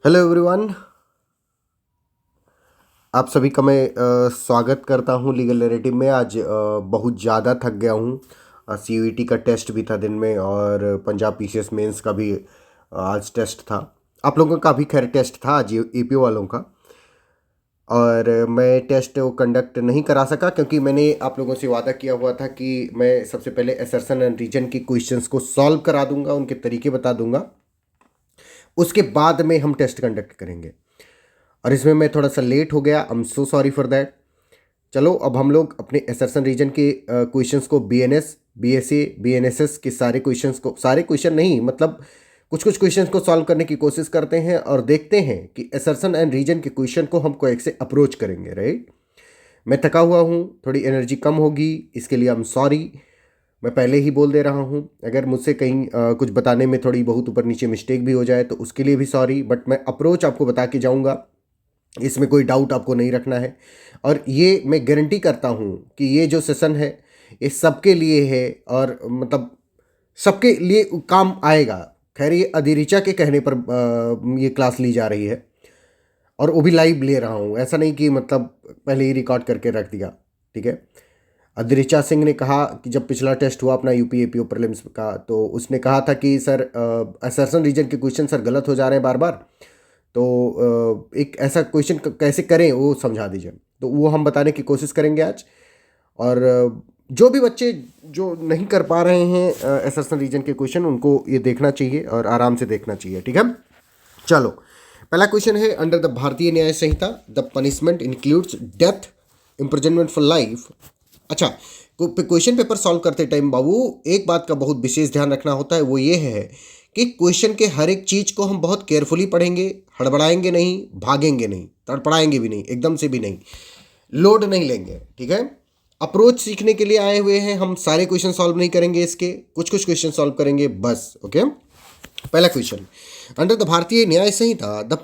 Hello everyone. आप सभी का मैं स्वागत करता हूं लीगल नैरेटिव में। आज बहुत ज़्यादा थक गया हूं। सीयूईटी का टेस्ट भी था दिन में और पंजाब पीसीएस मेंस का भी आज टेस्ट था। आप लोगों का भी खैर टेस्ट था आज ईपीओ वालों का। और मैं टेस्ट वो कंडक्ट नहीं करा सका क्योंकि मैंने आप लोगों से वादा किया हुआ था कि मैं सबसे पहले असर्शन एंड रीजन की क्वेश्चंस को सॉल्व करा दूंगा, उनके तरीके बता दूंगा, उसके बाद में हम टेस्ट कंडक्ट करेंगे। और इसमें मैं थोड़ा सा लेट हो गया, I am so sorry for that. चलो अब हम लोग अपने असर्शन रीजन के क्वेश्चंस को बीएनएस, बीएसए, बीएनएसएस के सारे क्वेश्चंस को, सारे क्वेश्चन नहीं मतलब कुछ कुछ क्वेश्चंस को सॉल्व करने की कोशिश करते हैं और देखते हैं कि असर्शन एंड रीजन के क्वेश्चन को हम कैसे अप्रोच करेंगे। राइट, मैं थका हुआ हूँ, थोड़ी एनर्जी कम होगी, इसके लिए आई एम सॉरी। मैं पहले ही बोल दे रहा हूँ, अगर मुझसे कहीं कुछ बताने में थोड़ी बहुत ऊपर नीचे मिस्टेक भी हो जाए तो उसके लिए भी सॉरी, बट मैं अप्रोच आपको बता के जाऊँगा, इसमें कोई डाउट आपको नहीं रखना है। और ये मैं गारंटी करता हूँ कि ये जो सेशन है ये सबके लिए है और मतलब सबके लिए काम आएगा। खैर ये अधिरिचा के कहने पर ये क्लास ली जा रही है और वो भी लाइव ले रहा हूँ, ऐसा नहीं कि मतलब पहले ही रिकॉर्ड करके रख दिया। ठीक है, अधिरिचा सिंह ने कहा कि जब पिछला टेस्ट हुआ अपना यूपीएपीओ प्रीलिम्स का, तो उसने कहा था कि सर असर्शन रीजन के क्वेश्चन सर गलत हो जा रहे हैं बार बार, तो एक ऐसा क्वेश्चन कैसे करें वो समझा दीजिए। तो वो हम बताने की कोशिश करेंगे आज। और जो भी बच्चे जो नहीं कर पा रहे हैं असर्शन रीजन के क्वेश्चन, उनको ये देखना चाहिए और आराम से देखना चाहिए। ठीक है, चलो पहला क्वेश्चन है, under the Bharatiya Nyaya Sanhita the punishment includes death, imprisonment for life. अच्छा, क्वेश्चन पेपर सॉल्व करते टाइम बाबू एक बात का बहुत विशेष ध्यान रखना होता है, वो ये है कि क्वेश्चन के हर एक चीज़ को हम बहुत केयरफुली पढ़ेंगे, हड़बड़ाएंगे नहीं, भागेंगे नहीं, तड़पड़ाएंगे भी नहीं, एकदम से भी नहीं, लोड नहीं लेंगे। ठीक है, अप्रोच सीखने के लिए आए हुए हैं हम, सारे क्वेश्चन सॉल्व नहीं करेंगे, इसके कुछ कुछ क्वेश्चन सॉल्व करेंगे बस। ओके, पहला question, under the Bharatiya Nyaya Sanhita the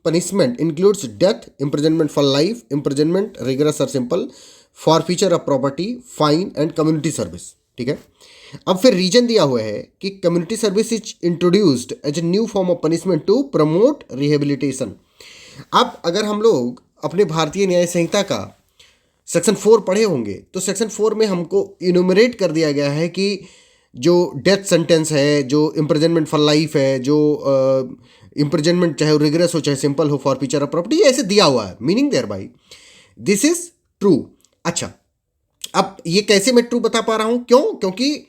punishment includes death, imprisonment for life, imprisonment rigorous और simple, forfeiture of property, fine and community service. ठीक है, अब फिर रीजन दिया हुआ है कि community service is introduced as a new form of punishment to promote rehabilitation. अब अगर हम लोग अपने भारतीय न्याय संहिता का सेक्शन 4 पढ़े होंगे तो सेक्शन 4 में हमको इनोमरेट कर दिया गया है कि जो डेथ सेंटेंस है, जो इम्प्रिजनमेंट फॉर लाइफ है, जो इम्प्रिजनमेंट चाहे रिगरस हो चाहे सिंपल हो, फॉरफीचर ऑफ प्रॉपर्टी, ऐसे दिया हुआ है, meaning thereby this is true. अच्छा, अब ये कैसे मैं ट्रू बता पा रहा हूं, क्यों? क्योंकि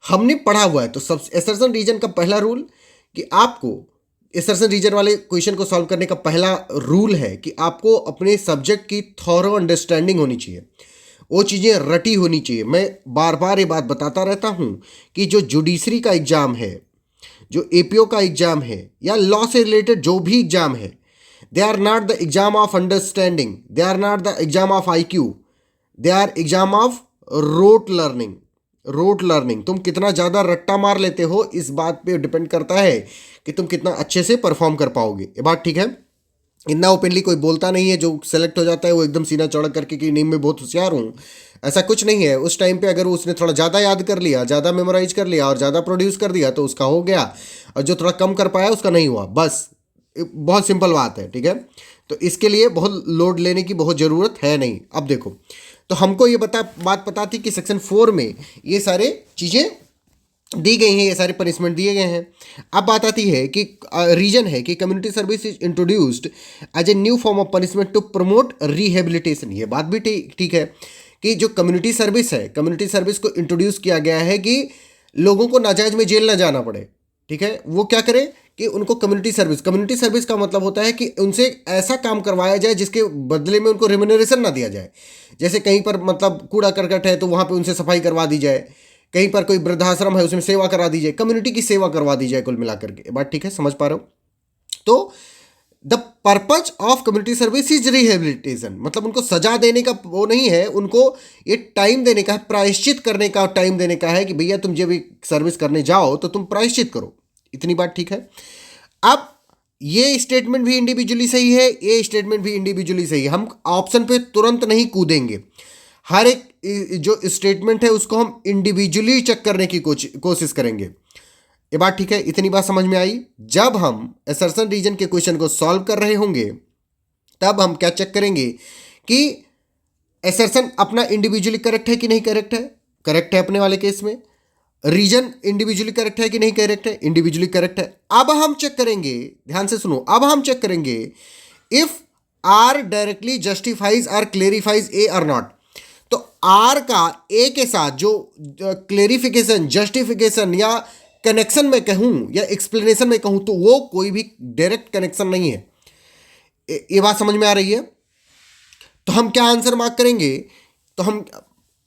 हमने पढ़ा हुआ है। तो सब असर्शन रीजन का पहला रूल कि आपको असर्शन रीजन वाले क्वेश्चन को सॉल्व करने का पहला रूल है कि आपको अपने सब्जेक्ट की थॉरो अंडरस्टैंडिंग होनी चाहिए, वो चीज़ें रटी होनी चाहिए। मैं बार बार ये बात बताता रहता हूँ कि जो जुडिशरी का एग्ज़ाम है, जो एपीओ का एग्ज़ाम है, या लॉ से रिलेटेड जो भी एग्ज़ाम है, they are not the exam of understanding, they are not the exam of IQ, they are exam of rote learning. Rote learning, तुम कितना ज़्यादा रट्टा मार लेते हो इस बात पे डिपेंड करता है कि तुम कितना अच्छे से परफॉर्म कर पाओगे। ये बात ठीक है। इतना ओपनली कोई बोलता नहीं है, जो सेलेक्ट हो जाता है वो एकदम सीना चौड़ा करके कि नहीं मैं बहुत होशियार हूँ, ऐसा कुछ नहीं है। उस टाइम पे अगर उसने थोड़ा ज़्यादा याद कर लिया, ज़्यादा मेमोराइज कर लिया और ज़्यादा प्रोड्यूस कर दिया तो उसका हो गया, और जो थोड़ा कम कर पाया उसका नहीं हुआ। बस बहुत सिंपल बात है। ठीक है, तो इसके लिए बहुत लोड लेने की बहुत ज़रूरत है नहीं। अब देखो, तो हमको ये बात पता थी कि सेक्शन 4 में ये सारे चीज़ें दी गई हैं, ये सारे पनिशमेंट दिए गए हैं। अब बात आती है कि रीजन है कि community service is introduced as a new form of punishment to promote rehabilitation. ये बात भी ठीक है कि जो कम्युनिटी सर्विस है, कम्युनिटी सर्विस को इंट्रोड्यूस किया गया है कि लोगों को नाजायज में जेल ना जाना पड़े। ठीक है, वो क्या करें कि उनको कम्युनिटी सर्विस का मतलब होता है कि उनसे ऐसा काम करवाया जाए जिसके बदले में उनको रिम्यूनरेशन ना दिया जाए। जैसे कहीं पर मतलब कूड़ा करकट है तो वहाँ पे उनसे सफाई करवा दी जाए, कहीं पर कोई वृद्धाश्रम है उसमें सेवा करा दी जाए, कम्युनिटी की सेवा करवा दी जाए, कुल मिलाकर के। बात ठीक है, समझ पा रहे हो? तो the purpose of community service is rehabilitation, मतलब उनको सजा देने का वो नहीं है, उनको ये टाइम देने का है, प्रायश्चित करने का टाइम देने का है कि भैया तुम जब भी सर्विस करने जाओ तो तुम प्रायश्चित करो। इतनी बात ठीक है। अब ये स्टेटमेंट भी इंडिविजुअली सही है, ये स्टेटमेंट भी इंडिविजुअली सही है। हम ऑप्शन पे तुरंत नहीं कूदेंगे, हर एक जो स्टेटमेंट है उसको हम इंडिविजुअली चेक करने की कोशिश करेंगे। ये बात ठीक है, इतनी बात समझ में आई। जब हम असर्शन रीजन के क्वेश्चन को सॉल्व कर रहे होंगे तब हम क्या चेक करेंगे कि असर्शन अपना इंडिविजुअली करेक्ट है कि नहीं करेक्ट है। करेक्ट है अपने वाले केस में। रीजन इंडिविजुअली करेक्ट है कि नहीं करेक्ट है, इंडिविजुअली करेक्ट है। अब हम चेक करेंगे, ध्यान से सुनो, अब हम चेक करेंगे if R directly justifies or clarifies A or not. तो आर का ए के साथ जो क्लेरिफिकेशन, जस्टिफिकेशन या कनेक्शन में कहूं या एक्सप्लेनेशन में कहूं तो वो कोई भी डायरेक्ट कनेक्शन नहीं है। ये बात समझ में आ रही है? तो हम क्या आंसर मार्क करेंगे? तो हम,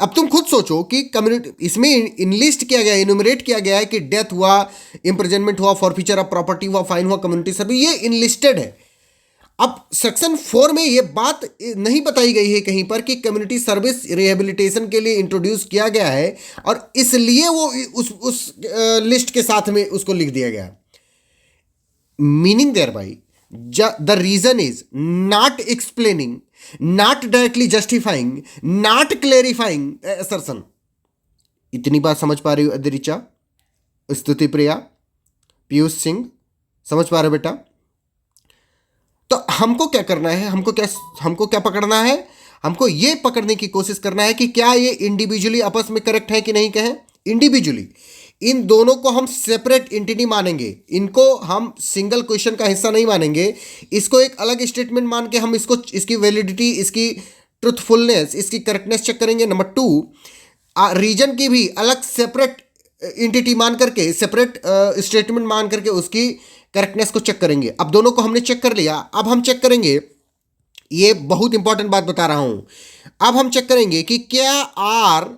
अब तुम खुद सोचो कि कम्युनिटी, इसमें इनलिस्ट किया गया, इनुमरेट किया गया है कि डेथ हुआ, इम्प्रिजनमेंट हुआ, फॉरफीचर ऑफ प्रॉपर्टी हुआ, फाइन हुआ, कम्युनिटी सर्विस, ये इनलिस्टेड है। अब सेक्शन 4 में ये बात नहीं बताई गई है कहीं पर कि कम्युनिटी सर्विस रिहेबिलिटेशन के लिए इंट्रोड्यूस किया गया है और इसलिए वो उस लिस्ट के साथ में उसको लिख दिया गया। Meaning thereby the reason is not explaining, not directly justifying, not clarifying assertion. इतनी बात समझ पा रही हो अदरिचा, स्तुति प्रिया, पीयूष सिंह, समझ पा रहे हो बेटा? तो हमको क्या करना है, हमको क्या पकड़ना है? हमको ये पकड़ने की कोशिश करना है कि क्या ये इंडिविजुअली आपस में करेक्ट है कि नहीं कहें। इंडिविजुअली इन दोनों को हम सेपरेट एंटिटी मानेंगे, इनको हम सिंगल क्वेश्चन का हिस्सा नहीं मानेंगे। इसको एक अलग स्टेटमेंट मान के हम इसकी वैलिडिटी, इसकी ट्रुथफुलनेस, इसकी करेक्टनेस चेक करेंगे। नंबर 2, रीजन की भी अलग सेपरेट एंटिटी मान करके, सेपरेट स्टेटमेंट मान करके उसकी करेक्टनेस को चेक करेंगे। अब दोनों को हमने चेक कर लिया, अब हम चेक करेंगे, ये बहुत इंपॉर्टेंट बात बता रहा हूं, अब हम चेक करेंगे कि क्या आर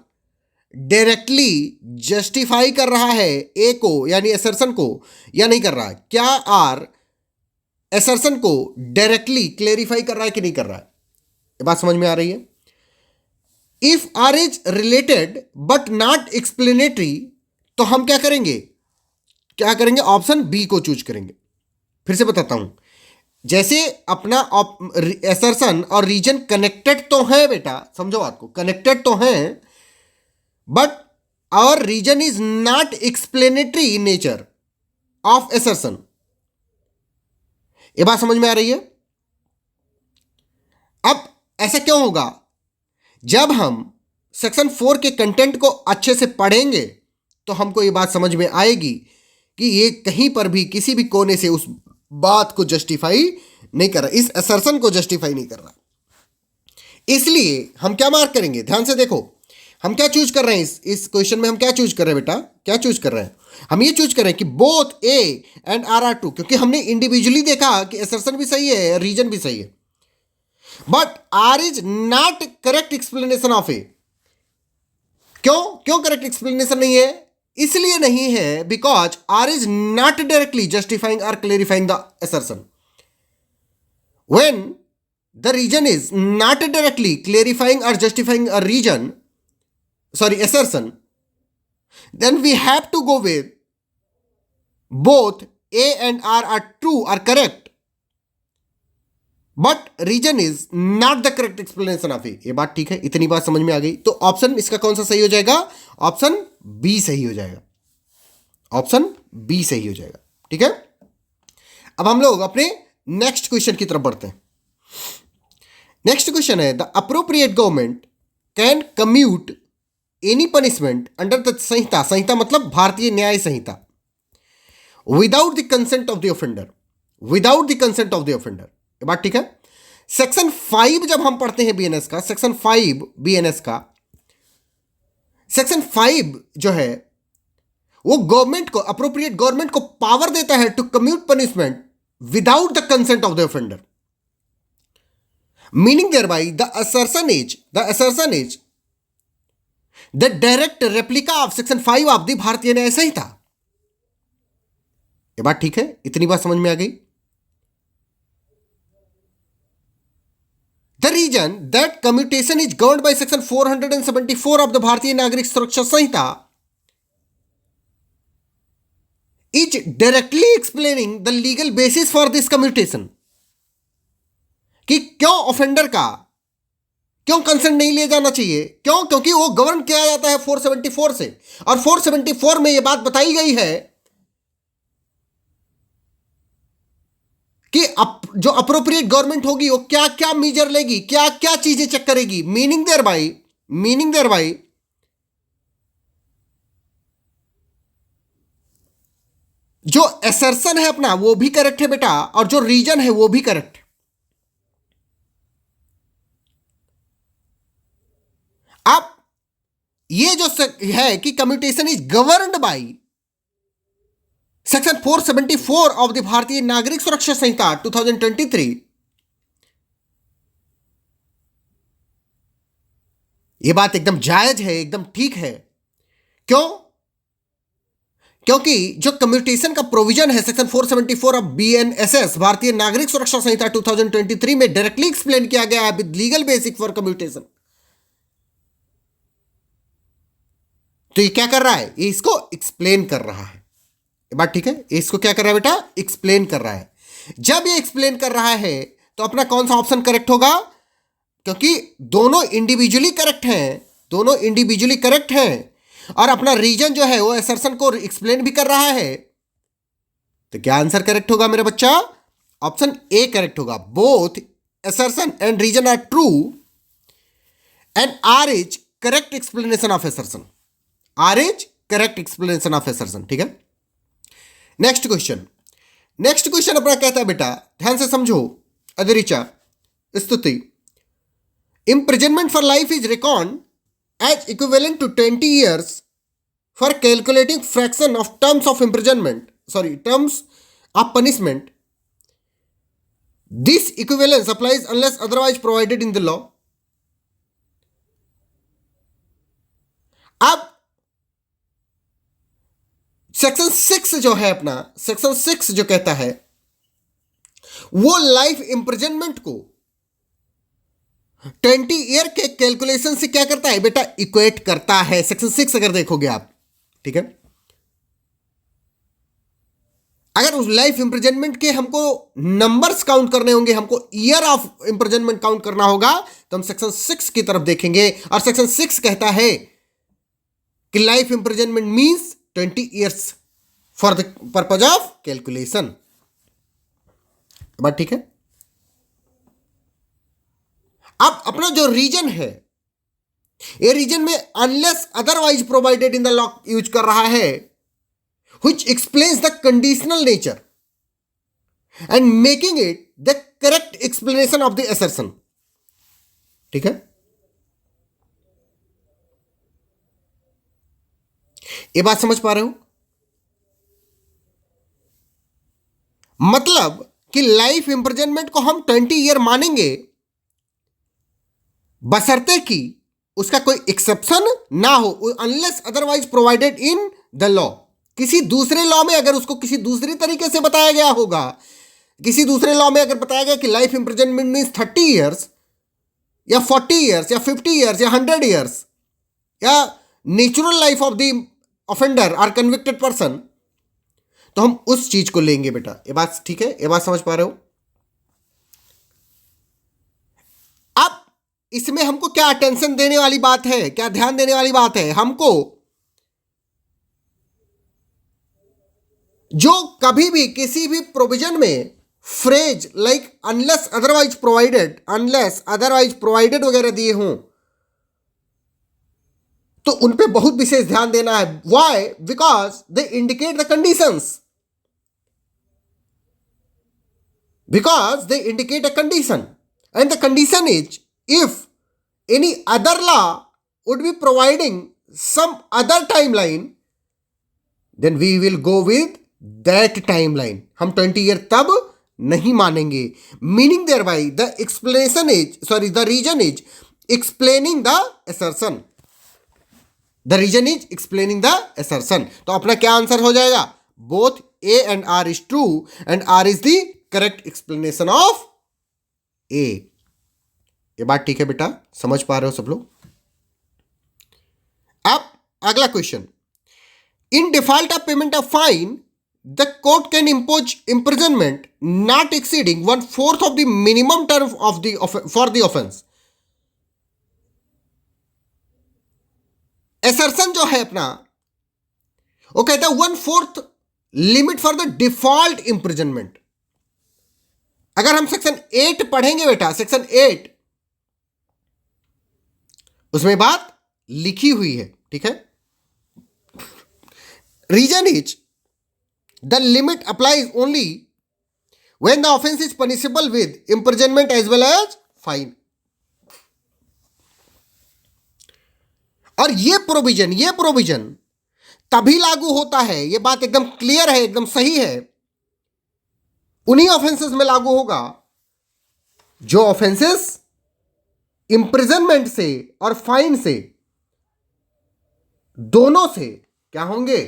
डायरेक्टली जस्टिफाई कर रहा है ए को, यानी असर्शन को, या नहीं कर रहा है। क्या आर असर्शन को डायरेक्टली क्लेरिफाई कर रहा है कि नहीं कर रहा है। ये बात समझ में आ रही है? If R is related but not explanatory, तो हम क्या करेंगे, ऑप्शन बी को चूज करेंगे। फिर से बताता हूं, जैसे अपना असर्शन और रीजन कनेक्टेड तो है बेटा, समझो बात को, कनेक्टेड तो है, but our reason is not explanatory in nature of assertion. ये बात समझ में आ रही है? अब ऐसा क्यों होगा? जब हम सेक्शन 4 के कंटेंट को अच्छे से पढ़ेंगे तो हमको ये बात समझ में आएगी कि ये कहीं पर भी किसी भी कोने से उस बात को जस्टिफाई नहीं कर रहा, इस असर्शन को जस्टिफाई नहीं कर रहा। इसलिए हम क्या मार्क करेंगे, ध्यान से देखो, हम क्या चूज कर रहे हैं इस क्वेश्चन में, हम क्या चूज कर रहे हैं बेटा, क्या चूज कर रहे हैं? हम ये चूज कर रहे हैं कि both A and R are true, क्योंकि हमने इंडिविजुअली देखा कि असर्शन भी सही है, रीजन भी सही है, but R is not correct explanation of A. क्यों करेक्ट एक्सप्लेनेशन नहीं है? इसलिए नहीं है because R is not directly justifying और clarifying the assertion. When the reason is not directly clarifying और justifying a reason, assertion, then we have to go with both A and R are true, are correct, but region is not the correct explanation of A। ये बात ठीक है, इतनी बात समझ में आ गई। तो ऑप्शन इसका कौन सा सही हो जाएगा? ऑप्शन बी सही हो जाएगा, ऑप्शन बी सही हो जाएगा। ठीक है, अब हम लोग अपने नेक्स्ट क्वेश्चन की तरफ बढ़ते हैं। नेक्स्ट क्वेश्चन है, the appropriate government can commute any punishment under the Sanhita, Sanhita मतलब Bharatiya Nyaya Sanhita, without the consent of the offender, without the consent of the offender. ये बात ठीक है। सेक्शन 5 जब हम पढ़ते हैं बीएनएस का, सेक्शन 5 बीएनएस का, सेक्शन 5 जो है वो गवर्नमेंट को, अप्रोप्रिएट गवर्नमेंट को पावर देता है to commute punishment without the consent of the offender. Meaning thereby the assertion is the direct replica of section 5 of the Bharatiya Nyaya संहिता। ये बात ठीक है, इतनी बात समझ में आ गई। The reason that commutation is governed by section 474 of the Bharatiya Nagarik Suraksha Sanhita is directly explaining the legal basis for this commutation, कि क्यों ऑफेंडर का क्यों कंसेंट नहीं लिया जाना चाहिए। क्यों? क्योंकि वो गवर्न किया जाता है 474 से, और 474 में यह बात बताई गई है जो अप्रोप्रिएट गवर्नमेंट होगी वो क्या क्या मेजर लेगी, क्या क्या चीजें चेक करेगी। मीनिंग देयर बाई जो एसर्शन है अपना वो भी करेक्ट है बेटा, और जो रीजन है वो भी करेक्ट है। अब ये जो है कि commutation is governed by section 474 of the Bharatiya Nagarik Suraksha संहिता 2023। यह बात एकदम जायज है, एकदम ठीक है। क्यों? क्योंकि जो कम्यूटेशन का प्रोविजन है सेक्शन 474 ऑफ BNSS भारतीय नागरिक सुरक्षा संहिता 2023 में डायरेक्टली एक्सप्लेन किया गया है with legal basic for commutation. तो ये क्या कर रहा है? ये इसको एक्सप्लेन कर रहा है। ये बात ठीक है, इसको क्या कर रहा है बेटा? एक्सप्लेन कर रहा है। जब ये एक्सप्लेन कर रहा है तो अपना कौन सा ऑप्शन करेक्ट होगा? क्योंकि दोनों इंडिविजुअली करेक्ट हैं और अपना रीजन जो है वो असर्शन को एक्सप्लेन भी कर रहा है। तो क्या आंसर करेक्ट होगा मेरा बच्चा? ऑप्शन ए करेक्ट होगा। Both assertion and reason are true and R is correct explanation of assertion. R is correct explanation of assertion. ठीक है, नेक्स्ट क्वेश्चन अपना कहता है बेटा, ध्यान से समझो। अधरिचा स्तुति, imprisonment for life is reckoned as equivalent to 20 years for calculating fraction of terms of punishment. This equivalence applies unless otherwise provided in the law. अब सेक्शन 6 जो है अपना, सेक्शन 6 जो कहता है वो लाइफ इंप्रिजनमेंट को 20 ईयर के कैलकुलेशन से क्या करता है बेटा? इक्वेट करता है। सेक्शन 6 अगर देखोगे आप, ठीक है, अगर उस लाइफ इंप्रिजनमेंट के हमको नंबर्स काउंट करने होंगे, हमको ईयर ऑफ इंप्रिजनमेंट काउंट करना होगा, तो हम सेक्शन 6 की तरफ देखेंगे। और सेक्शन 6 कहता है कि life imprisonment means 20 years for the purpose of calculation. बात ठीक है। अब अपना जो रीजन है, ये रीजन में unless otherwise provided in the law use कर रहा है, which explains the conditional nature and making it the correct explanation of the assertion. ठीक है, ये बात समझ पा रहे हो? मतलब कि लाइफ इंप्रिजनमेंट को हम 20 ईयर मानेंगे बशर्ते कि उसका कोई एक्सेप्शन ना हो, unless otherwise provided in the law. किसी दूसरे लॉ में अगर उसको किसी दूसरी तरीके से बताया गया होगा, किसी दूसरे लॉ में अगर बताया गया कि लाइफ इंप्रिजनमेंट मीन्स 30 ईयर्स या 40 ईयर्स या 50 ईयर्स या 100 ईयर्स या natural life of the offender और कन्विक्टेड पर्सन, तो हम उस चीज को लेंगे बेटा। ये बात ठीक है? ये बात समझ पा रहे हो? अब इसमें हमको क्या अटेंशन देने वाली बात है, क्या ध्यान देने वाली बात है? हमको जो कभी भी किसी भी प्रोविजन में phrase like unless otherwise provided वगैरह दिए हों, तो उन पे बहुत विशेष ध्यान देना है। Why? Because they indicate the conditions, because they indicate a condition, and the condition is if any other law would be providing some other timeline, then we will go with that timeline. हम 20 year तब नहीं मानेंगे। Meaning thereby the reason is explaining the assertion. The reason is explaining the assertion. तो अपना क्या answer हो जाएगा? Both A and R is true and R is the correct explanation of A. ये बात ठीक है बेटा? समझ पा रहे हो सब लोग? अब अगला question, in default of payment of fine the court can impose imprisonment not exceeding 1/4 of the minimum term of the for the offence. Assertion जो है अपना, वो कहता है 1/4 limit for the default imprisonment. अगर हम सेक्शन 8 पढ़ेंगे बेटा, सेक्शन 8 उसमें बात लिखी हुई है, ठीक है। Reason is the limit applies only when the offense is punishable with imprisonment as well as fine। और ये प्रोविजन तभी लागू होता है, ये बात एकदम क्लियर है, एकदम सही है, उन्हीं ऑफेंसेस में लागू होगा जो ऑफेंसेस इंप्रिजनमेंट से और फाइन से दोनों से क्या होंगे,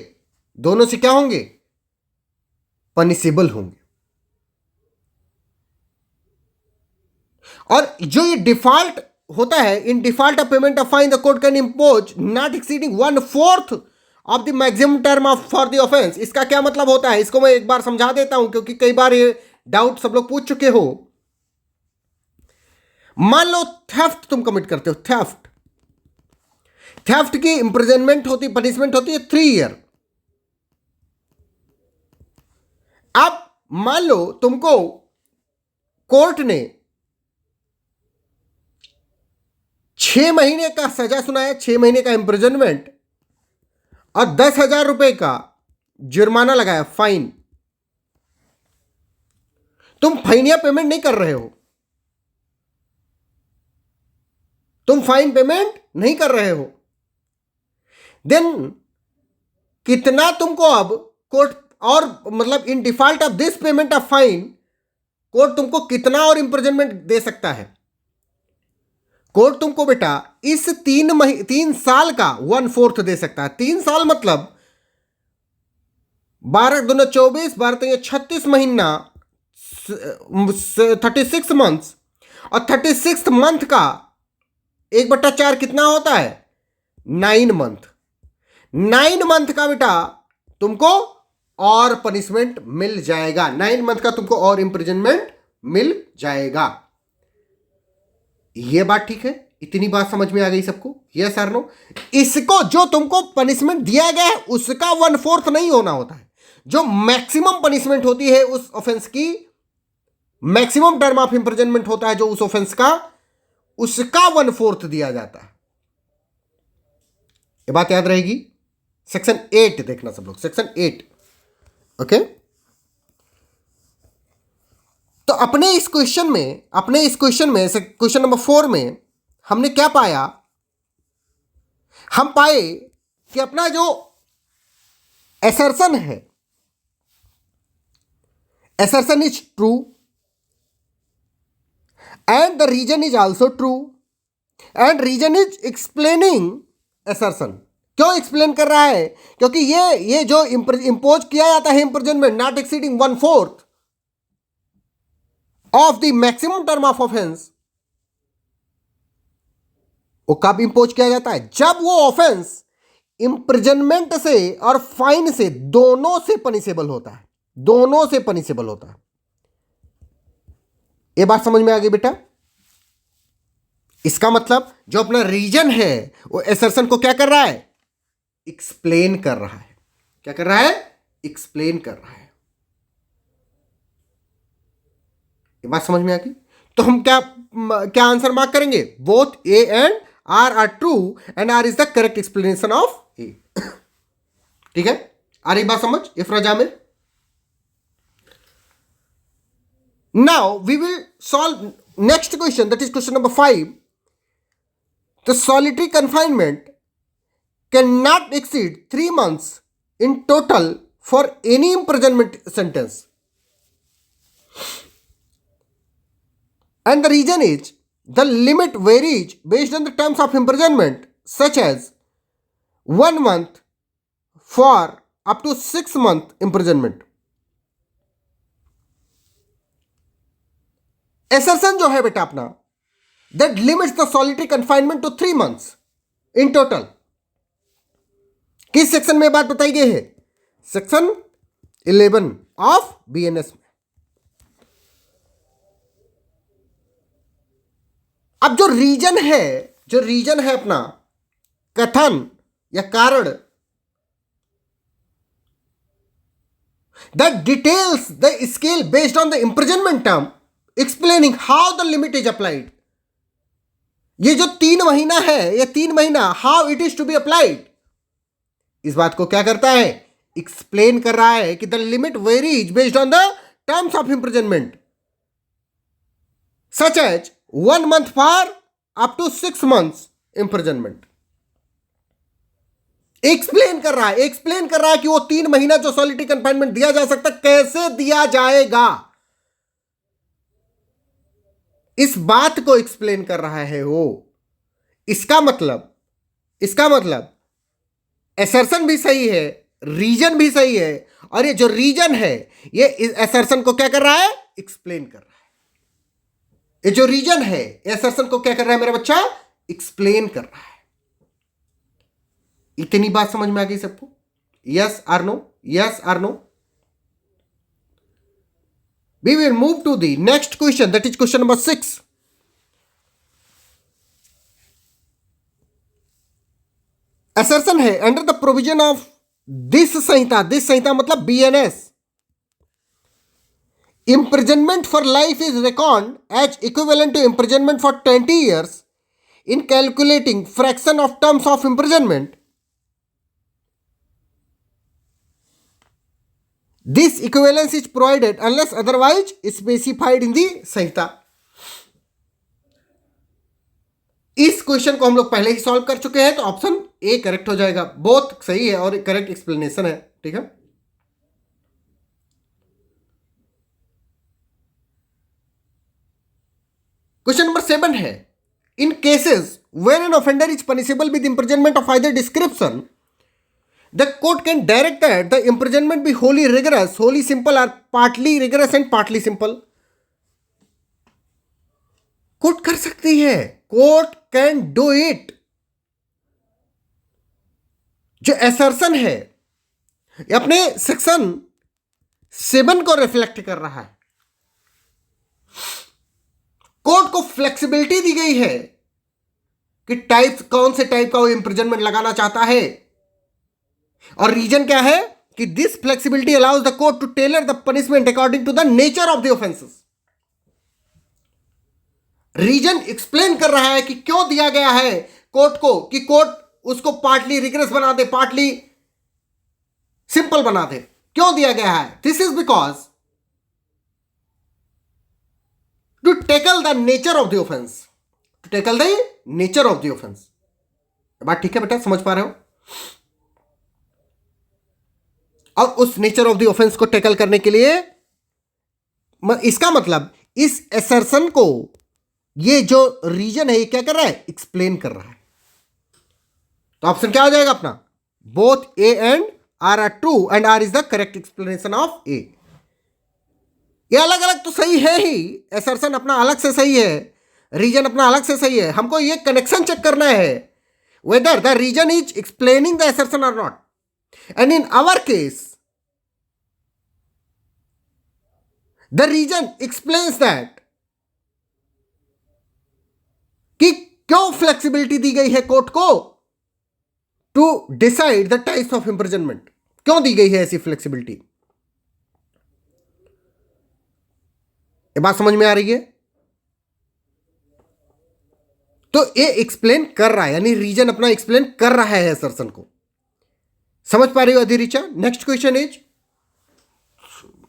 दोनों से क्या होंगे, पनिशेबल होंगे। और जो ये डिफॉल्ट होता है, इन default of payment of fine the court can impose not exceeding 1/4 of the maximum term of for the offence. इसका क्या मतलब होता है, इसको मैं एक बार समझा देता हूं, क्योंकि कई बार ये डाउट सब लोग पूछ चुके हो। मान लो थेफ्ट तुम कमिट करते हो, थेफ्ट की इंप्रिजनमेंट होती, पनिशमेंट होती है 3 ईयर। अब मान लो तुमको कोर्ट ने 6 महीने का सजा सुनाया, 6 महीने का इंप्रिजनमेंट और 10,000 रुपए का जुर्माना लगाया, फाइन। तुम फाइन या पेमेंट नहीं कर रहे हो, तुम फाइन पेमेंट नहीं कर रहे हो, देन कितना तुमको अब कोर्ट, और मतलब इन default of this payment of fine court तुमको कितना और इंप्रिजनमेंट दे सकता है। कोर्ट तुमको बेटा इस 3 साल का 1/4 दे सकता है। 3 साल मतलब 12 दूना 24, 12 36 महीना, 36 मंथ्स, और 36 मंथ का 1/4 कितना होता है, 9 मंथ। 9 मंथ का बेटा तुमको और पनिशमेंट मिल जाएगा, 9 मंथ का तुमको और इंप्रिजनमेंट मिल जाएगा। ये बात ठीक है, इतनी बात समझ में आ गई सबको, यस और नो। इसको जो तुमको पनिशमेंट दिया गया है उसका 1/4 नहीं होना होता है, जो मैक्सिमम पनिशमेंट होती है उस ऑफेंस की, मैक्सिमम टर्म ऑफ इंप्रिजनमेंट होता है जो उस ऑफेंस का, उसका 1/4 दिया जाता है। ये बात याद रहेगी। सेक्शन 8 देखना सब लोग, सेक्शन 8, ओके। तो अपने इस क्वेश्चन में क्वेश्चन नंबर 4 में हमने क्या पाया, हम पाए कि अपना जो असर्शन है, assertion is true and the reason is also true and reason is explaining assertion। क्यों एक्सप्लेन कर रहा है, क्योंकि ये जो इंपोज किया जाता है imprisonment not exceeding 1/4 of the maximum term of offence, वो कब इंपोज किया जाता है, जब वो ऑफेंस इंप्रिजनमेंट से और फाइन से दोनों से पनिशेबल होता है, दोनों से पनिशेबल होता है। ये बात समझ में आ गई बेटा। इसका मतलब जो अपना रीजन है वो असर्शन को क्या कर रहा है, एक्सप्लेन कर रहा है। क्या कर रहा है, एक्सप्लेन कर रहा है। ये बात समझ में आ गई। तो हम क्या आंसर मार्क करेंगे, both A and R are true and R is the correct explanation of A. ठीक है, आ रही बात समझ इफ्राजा में। Now we will solve next question, that is question number 5. The solitary confinement cannot exceed 3 months in total for any imprisonment sentence. And the reason is the limit varies based on the terms of imprisonment, such as 1 month for up to 6 month imprisonment. Assertion जो है बेटा अपना, that limits the solitary confinement to 3 months in total. किस section में बात बताई गई है, सेक्शन 11 ऑफ BNS में। अब जो रीजन है अपना कथन या कारण, that details the scale based on the imprisonment term, explaining how the limit is applied. ये जो 3 महीना है, ये 3 महीना how it is to be applied, इस बात को क्या करता है, एक्सप्लेन कर रहा है कि the limit varies based on the terms of imprisonment such as 1 month for up to 6 months imprisonment. Explain कर रहा है, एक्सप्लेन कर रहा है कि वो 3 महीना जो सॉलिटरी कंफाइनमेंट दिया जा सकता, कैसे दिया जाएगा, इस बात को एक्सप्लेन कर रहा है वो। इसका मतलब असर्शन भी सही है, रीजन भी सही है, और ये जो रीजन है ये इस असर्शन को क्या कर रहा है, एक्सप्लेन कर रहा है। ये जो रीजन है ये असर्शन को क्या कर रहा है मेरा बच्चा, एक्सप्लेन कर रहा है। इतनी बात समझ में आ गई सबको? Yes or no, yes or no? We will move to the next question, that is question number 6. Assertion है under the provision of this संहिता मतलब BNS, imprisonment for life is reckoned as equivalent to imprisonment for 20 years in calculating fraction of terms of imprisonment. This equivalence is provided unless otherwise specified in the संहिता। इस question को हम लोग पहले ही solve कर चुके हैं, तो ऑप्शन ए करेक्ट हो जाएगा। बहुत सही है और करेक्ट एक्सप्लेनेशन है, ठीक है। क्वेश्चन नंबर 7 है, in cases where an offender is punishable with imprisonment of either description, the court can direct that the imprisonment be wholly rigorous, wholly simple, or partly rigorous and partly simple. Court कर सकती है, court can do it. जो assertion है ये अपने section 7 को reflect कर रहा है। कोर्ट को फ्लेक्सिबिलिटी दी गई है कि टाइप, कौन से टाइप का वो इंप्रिजनमेंट लगाना चाहता है, और रीजन क्या है कि this flexibility allows the court to tailor the punishment according to the nature of the offences. Reason explain कर रहा है कि क्यों दिया गया है कोर्ट को, कि कोर्ट उसको पार्टली रिग्रेस बना दे, पार्टली सिंपल बना दे। क्यों दिया गया है? This is because to tackle the nature of the offence, to tackle the nature of the offence. बात ठीक है बेटा, समझ पा रहे हो? और उस नेचर ऑफ द ऑफेंस को टैकल करने के लिए, इसका मतलब इस असर्शन को ये जो रीजन है ये क्या कर रहा है, एक्सप्लेन कर रहा है। तो ऑप्शन क्या हो जाएगा अपना, both A and R are true and R is the correct explanation of A. ये अलग अलग तो सही है ही, असर्शन अपना अलग से सही है, रीजन अपना अलग से सही है। हमको ये कनेक्शन चेक करना है whether the reason is explaining the assertion और not. And in our case, the region explains that कि क्यों फ्लेक्सिबिलिटी दी गई है कोर्ट को to decide the types of imprisonment, क्यों दी गई है ऐसी फ्लेक्सिबिलिटी। ये बात समझ में आ रही है? तो ये एक्सप्लेन कर रहा है, यानी रीजन अपना एक्सप्लेन कर रहा है असर्शन को। समझ पा रही हो Adhiricha? Next question is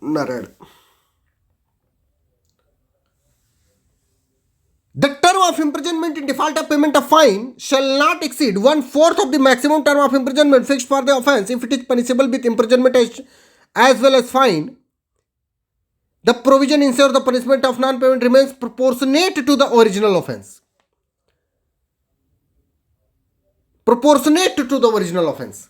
Narayan, the term of imprisonment in default of payment of fine shall not exceed 1/4 of the maximum term of imprisonment fixed for the offence if it is punishable with imprisonment as well as fine. The provision ensure the punishment of non payment remains proportionate to the original offence, proportionate to the original offence.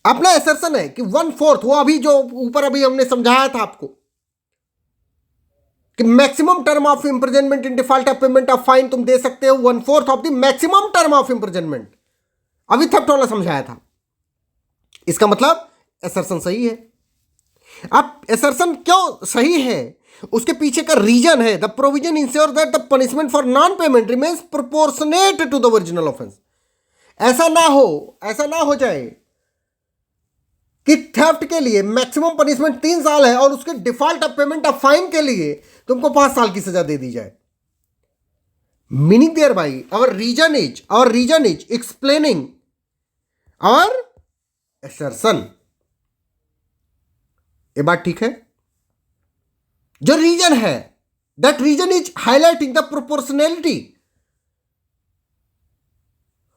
अपना assertion है कि 1/4, वो अभी जो ऊपर अभी हमने समझाया था आपको कि maximum term of imprisonment in default of payment of fine तुम दे सकते हो 1/4 of the maximum term of imprisonment, अभी थेफ्ट वाला समझाया था। इसका मतलब असर्शन सही है। अब असर्शन क्यों सही है, उसके पीछे का रीजन है, the provision ensure that the punishment for non payment remains proportionate to the original offence. ऐसा ना हो जाए कि थेफ्ट के लिए मैक्सिमम पनिशमेंट 3 साल है और उसके default of payment of fine के लिए तुमको 5 साल की सजा दे दी जाए। Meaning thereby our reason is explaining our assertion। ये बात ठीक है। जो रीजन है, that reason is highlighting the proportionality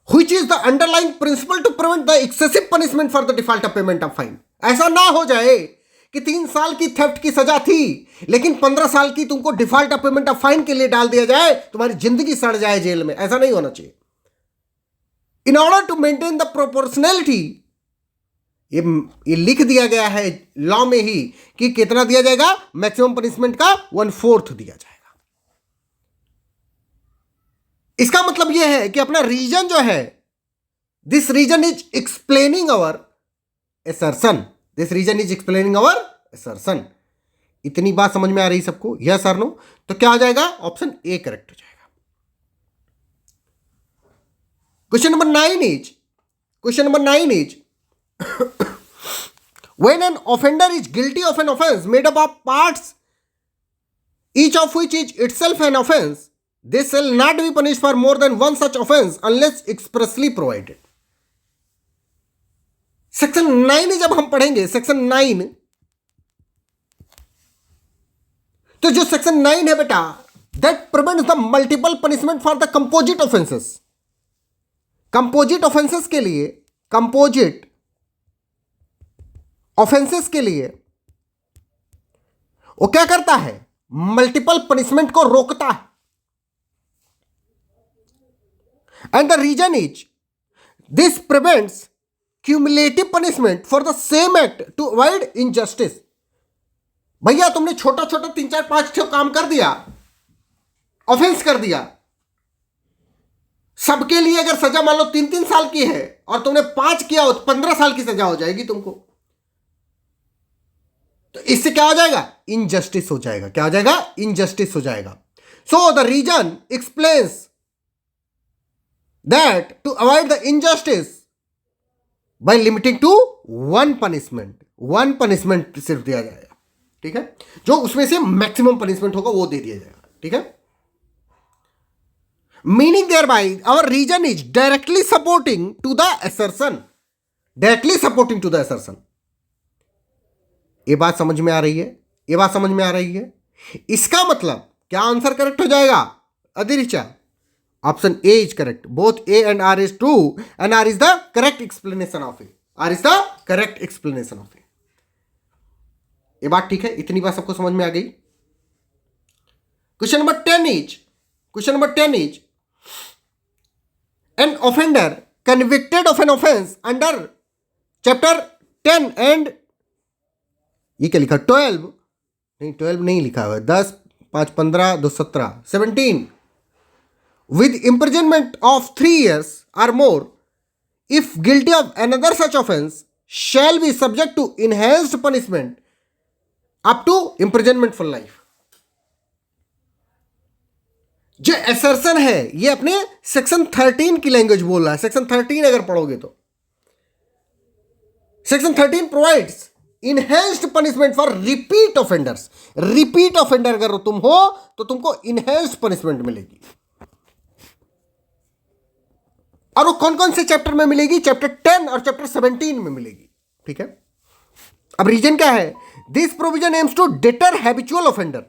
which is the underlying principle to prevent the excessive punishment for the default of payment of fine। ऐसा ना हो जाए कि 3 साल की थेफ्ट की सजा थी लेकिन 15 साल की तुमको default of payment of fine के लिए डाल दिया जाए, तुम्हारी जिंदगी सड़ जाए जेल में। ऐसा नहीं होना चाहिए। In order to maintain the proportionality, ये लिख दिया गया है लॉ में ही कि कितना दिया जाएगा, मैक्सिमम पनिशमेंट का 1/4 दिया जाएगा। इसका मतलब यह है कि अपना रीजन जो है, this reason is explaining our assertion, this reason is explaining our assertion. इतनी बात समझ में आ रही सबको? यस और नो? तो क्या हो जाएगा? ऑप्शन ए करेक्ट हो जाएगा। Question number 9 is when an offender is guilty of an offense made up of parts each of which is itself an offense, they shall not be punished for more than one such offense unless expressly provided। Section 9 जब हम पढ़ेंगे, section 9, तो जो section 9 है बेटा, that prevents the multiple punishment for the composite offences. Composite offences के लिए, composite offences के लिए वो क्या करता है? मल्टीपल पनिशमेंट को रोकता है। And the reason is this prevents cumulative punishment for the same act to avoid injustice. भैया तुमने छोटा छोटा 3 4 5 6 काम कर दिया, ऑफेंस कर दिया, सबके लिए अगर सजा मान लो 3 साल की है और तुमने 5 किया हो तो 15 साल की सजा हो जाएगी तुमको। तो इससे क्या हो जाएगा? इनजस्टिस हो जाएगा। क्या हो जाएगा? इनजस्टिस हो जाएगा। So the reason explains that to avoid the injustice by limiting to 1 punishment सिर्फ दिया जाएगा। ठीक है, जो उसमें से मैक्सिमम पनिशमेंट होगा वो दे दिया जाएगा। ठीक है, meaning thereby our reason is directly supporting to the assertion, directly supporting to the assertion. ये बात समझ में आ रही है? ये बात समझ में आ रही है? इसका मतलब क्या आंसर करेक्ट हो जाएगा? Adhiricha, option A is correct. Both A and R is true and R is the correct explanation of A. R is the correct explanation of A. ये बात ठीक है? इतनी बात सबको समझ में आ गई? Question number 10 is an offender convicted of an offence under chapter 10 and, ये क्या लिखा? 12 नहीं लिखा हुआ है। 10 5 15 2 17 17 with imprisonment of 3 years or more if guilty of another such offense shall be subject to enhanced punishment up to imprisonment for life। जो assertion है ये अपने सेक्शन 13 की लैंग्वेज बोल रहा है। सेक्शन 13 अगर पढ़ोगे तो section 13 provides enhanced punishment for repeat offenders. Repeat offender अगर तुम हो तो तुमको इनहेंस्ड पनिशमेंट मिलेगी। और वो कौन कौन से चैप्टर में मिलेगी? चैप्टर 10 और चैप्टर 17 में मिलेगी। ठीक है, अब रीजन क्या है? This provision aims to deter habitual offender.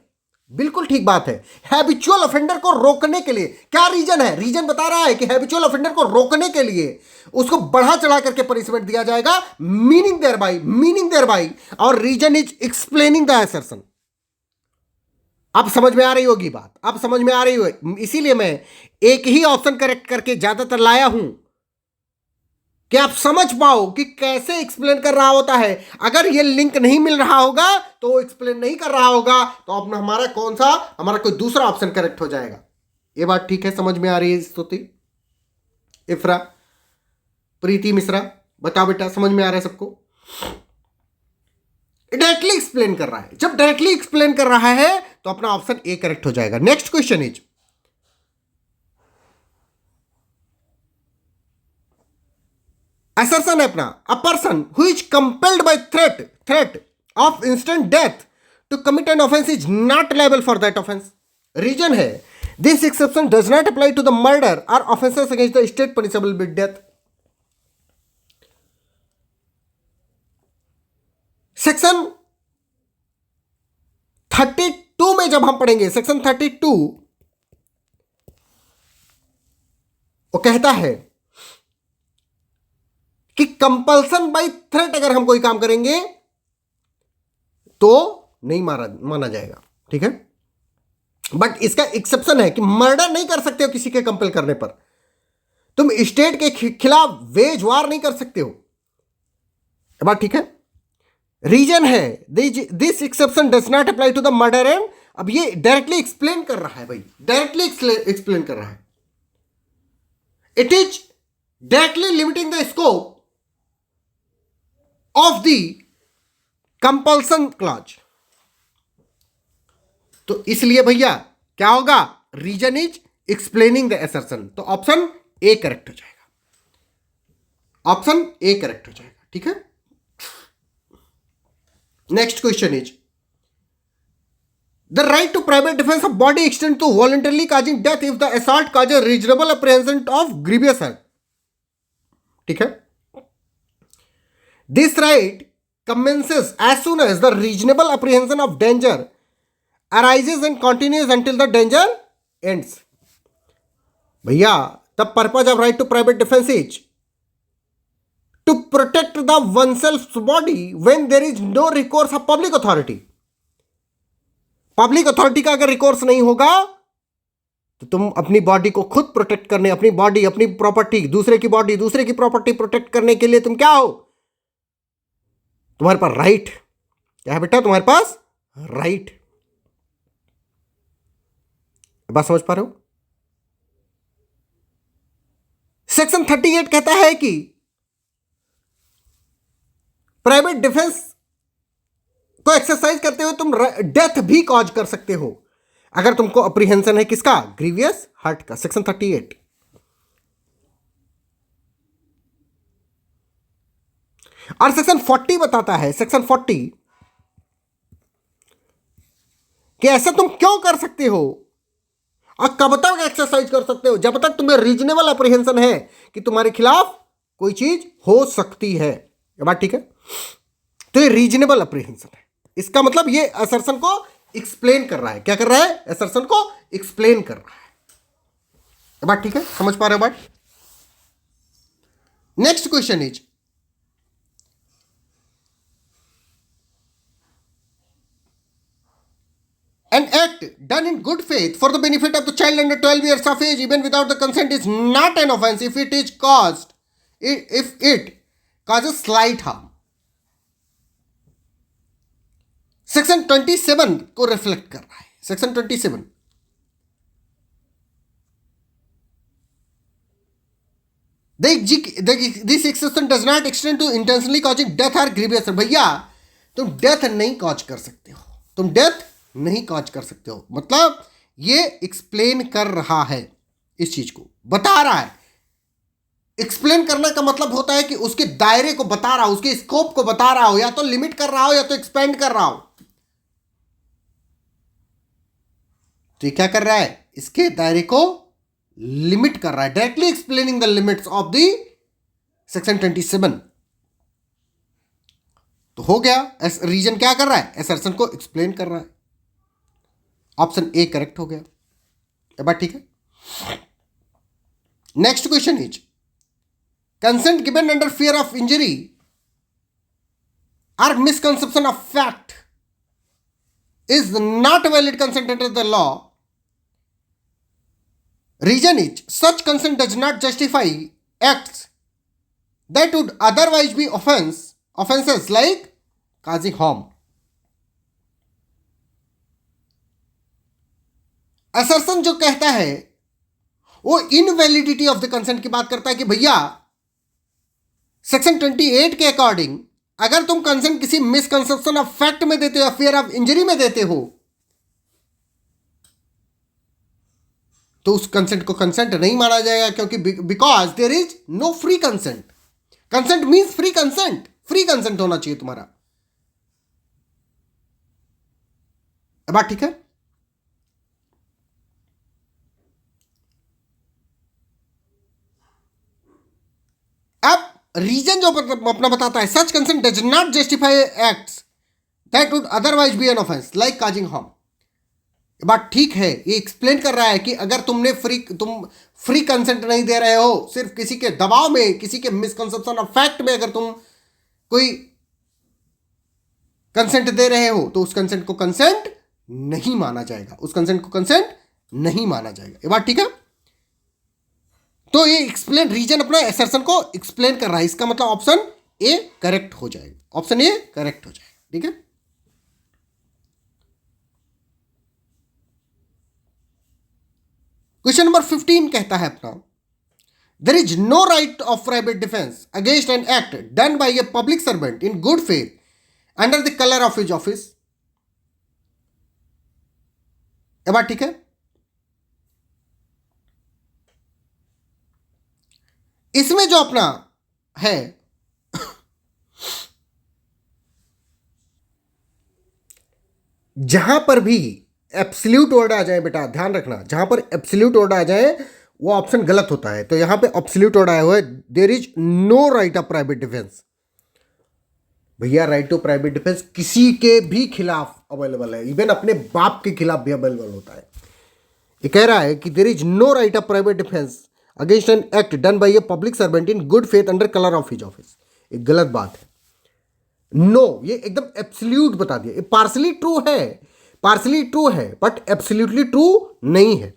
बिल्कुल ठीक बात है। हैबिचुअल ऑफेंडर को रोकने के लिए क्या रीजन है? रीजन बता रहा है कि हैबिचुअल ऑफेंडर को रोकने के लिए उसको बढ़ा चढ़ा करके पनिशमेंट दिया जाएगा। Meaning thereby our reason is explaining the assertion. अब समझ में आ रही होगी बात? अब समझ में आ रही हो? इसीलिए मैं एक ही ऑप्शन करेक्ट करके ज्यादातर लाया हूं कि आप समझ पाओ कि कैसे एक्सप्लेन कर रहा होता है। अगर ये लिंक नहीं मिल रहा होगा तो वो एक्सप्लेन नहीं कर रहा होगा तो अपना हमारा कोई दूसरा ऑप्शन करेक्ट हो जाएगा। ये बात ठीक है? समझ में आ रही है? स्तुति, इफ्रा, प्रीति मिश्रा, बताओ बेटा समझ में आ रहा है सबको? डायरेक्टली एक्सप्लेन कर रहा है। जब डायरेक्टली एक्सप्लेन कर रहा है तो अपना ऑप्शन ए करेक्ट हो जाएगा। नेक्स्ट क्वेश्चन इज असर्शन है अपना, a person who is compelled by threat of instant death to commit an offence is not liable for that offence. Reason है this exception does not apply to the murder और offences against the state punishable with death. Section 32 में जब हम पढ़ेंगे, section 32 वो कहता है कि कंपल्सन बाय थ्रेट अगर हम कोई काम करेंगे तो नहीं माना जाएगा. ठीक है, बट इसका एक्सेप्शन है कि मर्डर नहीं कर सकते हो किसी के कंपेल करने पर. तुम स्टेट के खिलाफ वेज वार नहीं कर सकते हो. बात ठीक है. रीजन है this exception does not apply to the murder and. अब ये डायरेक्टली एक्सप्लेन कर रहा है भाई, डायरेक्टली एक्सप्लेन कर रहा है. It is directly limiting the scope of the compulsion clause. तो इसलिए भैया क्या होगा, reason is explaining the assertion. तो ऑप्शन ए करेक्ट हो जाएगा, ऑप्शन ए करेक्ट हो जाएगा. ठीक है. Next question is the right to private defence of body extend to voluntarily causing death if the assault causes reasonable apprehension of grievous act. ठीक है. This right commences as soon as the reasonable apprehension of danger arises and continues until the danger ends. भैया the purpose of right to private defense is to protect the oneself's body when there is no recourse of public authority. Public authority का अगर recourse नहीं होगा तो तुम अपनी body को खुद प्रोटेक्ट करने, अपनी बॉडी, अपनी प्रॉपर्टी, दूसरे की बॉडी, दूसरे की प्रॉपर्टी प्रोटेक्ट करने के लिए तुम क्या हो, तुम्हारे पास राइट क्या है बेटा, तुम्हारे पास राइट. बात समझ पा रहे हो. सेक्शन 38 कहता है कि प्राइवेट डिफेंस को एक्सरसाइज करते हुए तुम डेथ भी कॉज कर सकते हो अगर तुमको अप्रीहेंशन है किसका, ग्रीवियस हर्ट का. सेक्शन 38. और सेक्शन 40 बताता है, सेक्शन 40 कि ऐसा तुम क्यों कर सकते हो और कब तक एक्सरसाइज कर सकते हो, जब तक तुम्हें रीजनेबल अप्रीहेंशन है कि तुम्हारे खिलाफ कोई चीज हो सकती है. ये बात ठीक है. तो ये रीजनेबल अप्रीहेंशन है, इसका मतलब ये असर्शन को एक्सप्लेन कर रहा है. क्या कर रहा है, असर्शन को एक्सप्लेन कर रहा है. ये बात ठीक है, समझ पा रहे हो बात. Next question is an act done in good faith for the benefit of the child under 12 years of age even without the consent is not an offense if it causes slight harm. Section 27 को reflect कर रहा है. Section 27 this exception does not extend to intentionally causing death और grievous. भैया तुम death नहीं cause कर सकते हो, तुम डेथ नहीं कॉज कर सकते हो. मतलब ये एक्सप्लेन कर रहा है, इस चीज को बता रहा है. एक्सप्लेन करने का मतलब होता है कि उसके दायरे को बता रहा हो, उसके स्कोप को बता रहा हो, या तो लिमिट कर रहा हो या तो एक्सपेंड कर रहा हो. तो ये क्या कर रहा है, इसके दायरे को लिमिट कर रहा है, directly explaining the limits of the section 27. तो हो गया, रीजन क्या कर रहा है, असर्शन को एक्सप्लेन कर रहा है. ऑप्शन ए करेक्ट हो गया. ये बात ठीक है. Next question is consent given under fear of injury और misconception of fact is not valid consent under the law. Reason is such consent does not justify acts that would otherwise be offenses like causing harm. Assertion जो कहता है वो इनवैलिडिटी of the consent की बात करता है कि भैया सेक्शन 28 के अकॉर्डिंग अगर तुम कंसेंट किसी मिसकंसेप्शन ऑफ फैक्ट में देते हो या फियर ऑफ इंजरी में देते हो तो उस कंसेंट को कंसेंट नहीं माना जाएगा, क्योंकि because there is no free consent. Consent means free consent, free consent होना चाहिए तुम्हारा। बात ठीक है? अब रीजन जो अपना बताता है, such consent does not justify acts that would otherwise be an offence like causing harm. बात ठीक है, ये एक्सप्लेन कर रहा है कि अगर तुम फ्री कंसेंट नहीं दे रहे हो, सिर्फ किसी के दबाव में, किसी के मिसकंसेप्शन ऑफ फैक्ट में अगर तुम कोई कंसेंट दे रहे हो, तो उस कंसेंट को कंसेंट नहीं माना जाएगा, उस कंसेंट को कंसेंट नहीं माना जाएगा। ये बात ठीक है? तो ये एक्सप्लेन, रीजन अपना असर्शन को एक्सप्लेन कर रहा है, इसका मतलब ऑप्शन ए करेक्ट हो जाएगा, ऑप्शन ए करेक्ट हो जाएगा। ठीक है? क्वेश्चन नंबर 15 कहता है अपना, there is no right of private defence against an act done by a public servant in good faith under the colour of his office. ये बात ठीक है? इसमें जो अपना है, जहां पर भी एब्सोल्यूट वर्ड आ जाए बेटा, ध्यान रखना, जहां पर एब्सोल्यूट वर्ड आ जाए वो ऑप्शन गलत होता है। तो यहां पे एब्सोल्यूट वर्ड आया हुआ है, there is no right of private defence. भैया राइट टू प्राइवेट डिफेंस किसी के भी खिलाफ अवेलेबल है, इवन अपने बाप के खिलाफ भी अवेलेबल होता है। ये कह रहा है कि there is no right of private defence against an act done by a public servant in good faith under colour of his office. एक गलत बात है। नो, ये एकदम एब्सोल्यूट बता दिया। ये पार्सली ट्रू है, पार्सली ट्रू है, बट एब्सोल्युटली ट्रू नहीं है।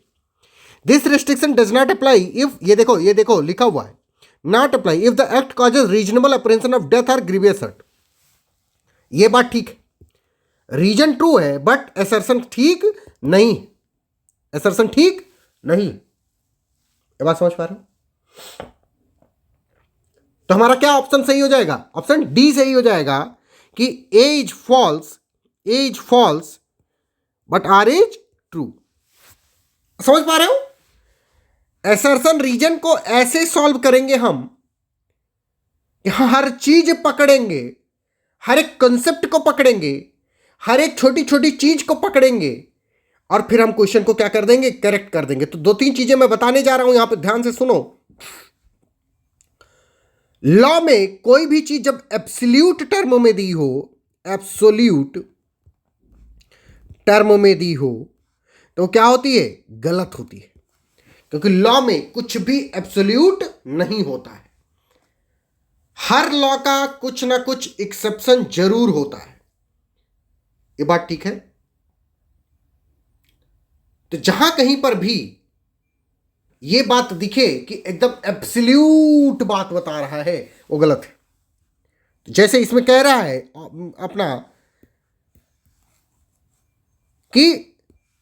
This restriction does not apply if, ये देखो लिखा हुआ है, not apply if the act causes reasonable apprehension of death और ग्रीवियस हर्ट। ये बात ठीक है, रीजन ट्रू है, बट असर्शन ठीक नहीं है, असर्शन ठीक नहीं। ये बात समझ पा रहे हो? तो हमारा क्या ऑप्शन सही हो जाएगा? ऑप्शन डी सही हो जाएगा कि A is false but R is true. समझ पा रहे हो? असर्शन रीजन को ऐसे सॉल्व करेंगे हम कि हर चीज पकड़ेंगे, हर एक कंसेप्ट को पकड़ेंगे, हर एक छोटी छोटी चीज को पकड़ेंगे, और फिर हम क्वेश्चन को क्या कर देंगे? करेक्ट कर देंगे। तो 2-3 चीजें मैं बताने जा रहा हूं, यहां पर ध्यान से सुनो। लॉ में कोई भी चीज जब एब्सोल्यूट टर्म में दी हो, एब्सोल्यूट टर्म में दी हो, तो क्या होती है? गलत होती है, क्योंकि लॉ में कुछ भी एब्सोल्यूट नहीं होता है। हर लॉ का कुछ ना कुछ एक्सेप्शन जरूर होता है। ये बात ठीक है? तो जहां कहीं पर भी ये बात दिखे कि एकदम एब्सोल्यूट बात बता रहा है, वो गलत है। जैसे इसमें कह रहा है अपना कि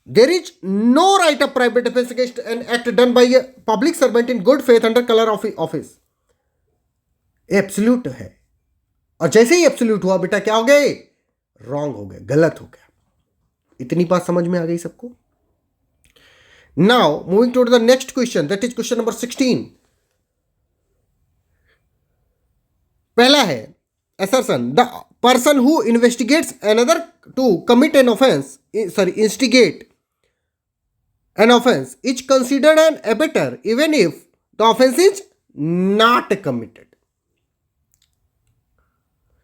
there is no right of private defence against an act done by a public servant in good faith under colour of office. Absolute है, और जैसे ही एब्सोल्यूट हुआ बेटा, क्या हो गए? रॉन्ग हो गए, गलत हो गया। इतनी बात समझ में आ गई सबको? Now moving to the next question, that is question number 16। पहला है assertion, the person who instigates another to commit an offence, instigate an offense is considered an abettor even if the offense is not committed।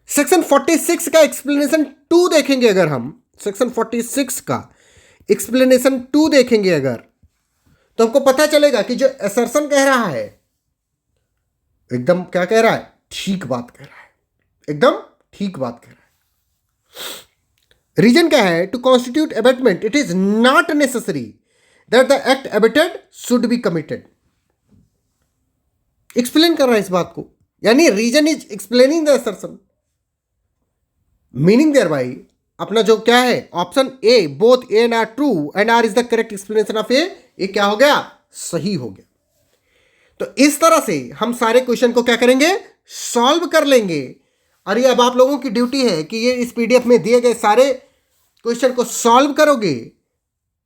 Section 46 का explanation 2 देखेंगे अगर हम, section 46 का explanation 2 देखेंगे अगर, तो हमको पता चलेगा कि जो असर्शन कह रहा है, एकदम क्या कह रहा है? ठीक बात कह रहा है, एकदम ठीक बात कह रहा है। रीजन क्या है? To constitute abetment it is not necessary that the act abetted should be committed. Explain कर रहा है इस बात को, यानी reason is explaining the assertion, meaning thereby अपना जो क्या है option A, both A and R true and R is the correct explanation of A, ये क्या हो गया? सही हो गया। तो इस तरह से हम सारे क्वेश्चन को क्या करेंगे? सॉल्व कर लेंगे। और ये अब आप लोगों की ड्यूटी है कि ये इस पीडीएफ में दिए गए सारे क्वेश्चन को सॉल्व करोगे,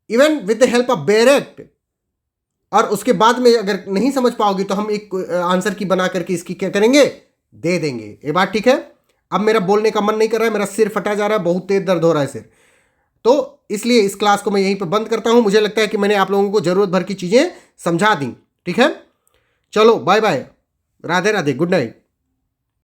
even with the help of bare act. और उसके बाद में अगर नहीं समझ पाओगे तो हम एक आंसर की बना करके इसकी क्या करेंगे? दे देंगे। ये बात ठीक है? अब मेरा बोलने का मन नहीं कर रहा है, मेरा सिर फटा जा रहा है, बहुत तेज दर्द हो रहा है सिर। तो इसलिए इस क्लास को मैं यहीं पर बंद करता हूं। मुझे लगता है कि मैंने आप लोगों को जरूरत भर की चीजें समझा दी। ठीक है, चलो bye bye, Radhe Radhe, good night.